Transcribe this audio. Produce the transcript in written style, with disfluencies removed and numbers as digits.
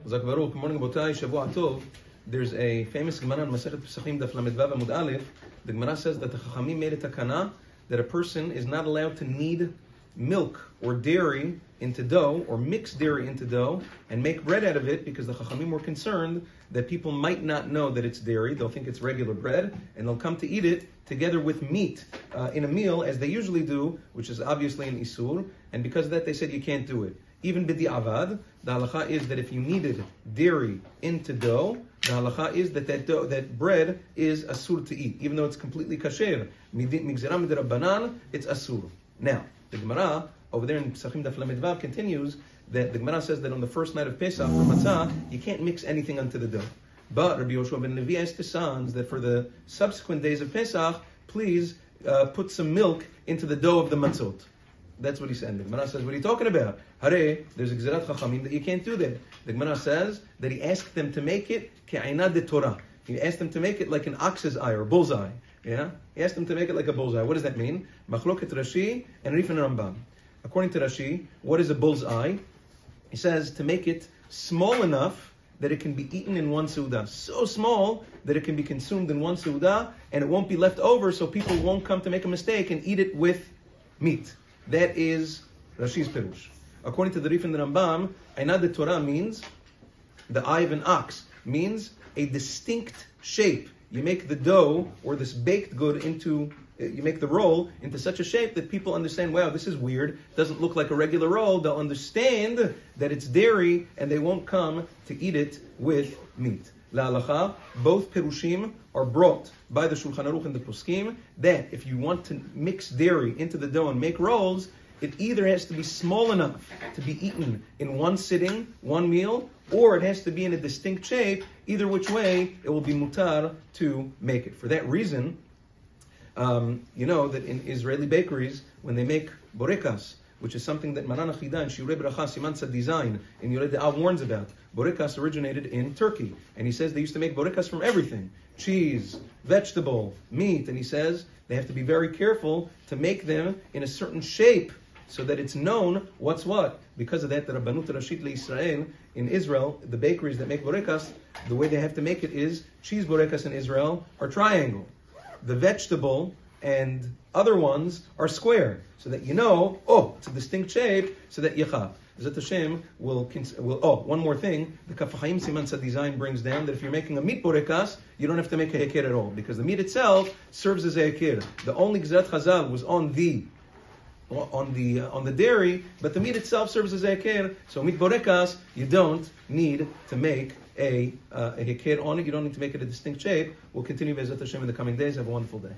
Good morning, Botai, Shavua Tov. There's a famous Gemara in Masechet Pesachim Daf Lamed Vav Amud Aleph. The Gemara says that the Chachamim made a takana that a person is not allowed to knead milk or dairy into dough or mix dairy into dough and make bread out of it, because the Chachamim were concerned that people might not know that it's dairy. They'll think it's regular bread and they'll come to eat it together with meat in a meal, as they usually do, which is obviously an isur, and because of that they said you can't do it. Even b'di avad, the halacha is that if you kneaded dairy into dough, the halacha is that bread is asur to eat, even though it's completely kasher. Migzera midrabbanan, it's asur. Now, the Gemara over there in Pesachim Daf Lamed Vav continues that the Gemara says that on the first night of Pesach for matzah, you can't mix anything onto the dough. But Rabbi Yoshua ben Levi asked his sons that for the subsequent days of Pesach, please put some milk into the dough of the matzot. That's what he said. The Gemara says, what are you talking about? Hare, there's a Gzerat Chachamim that you can't do that. The Gemara says that he asked them to make it ke'ainad de Torah. He asked them to make it like an ox's eye or bullseye. Yeah? He asked them to make it like a bullseye. What does that mean? Machloket Rashi and Rifin Rambam. According to Rashi, what is a bullseye? He says to make it small enough that it can be eaten in one seudah. So small that it can be consumed in one seudah and it won't be left over, so people won't come to make a mistake and eat it with meat. That is Rashi's Pirush. According to the Rif and the Rambam, Ainad de Torah means the eye of an ox, means a distinct shape. You make the dough or this baked good you make the roll into such a shape that people understand, wow, this is weird, doesn't look like a regular roll. They'll understand that it's dairy and they won't come to eat it with meat. La halacha, both Pirushim are brought by the Shulchan Aruch and the Poskim that if you want to mix dairy into the dough and make rolls, it either has to be small enough to be eaten in one sitting, one meal, or it has to be in a distinct shape. Either which way, it will be mutar to make it. For that reason, you know that in Israeli bakeries, when they make borekas, which is something that Maran Achida and Shirei Bracha Siman Tzad Design in Yoreh De'ah warns about. Borekas originated in Turkey, and he says they used to make borekas from everything: cheese, vegetable, meat, and he says they have to be very careful to make them in a certain shape so that it's known what's what. Because of that, the Rabbanut Rashit LeIsrael in Israel, the bakeries that make borekas, the way they have to make it is cheese borekas in Israel are triangle. The vegetable and other ones are square, so that you know, it's a distinct shape, so that Yechav. Zat Hashem will, one more thing, the Kaf HaChaim Siman Tzad Design brings down that if you're making a meat borekas, you don't have to make a hekir at all, because the meat itself serves as a hekir. The only Gzerat Chazal was on the dairy, but the meat itself serves as a hekir. So meat borekas, you don't need to make a hekir on it, you don't need to make it a distinct shape. We'll continue Bezat Hashem in the coming days. Have a wonderful day.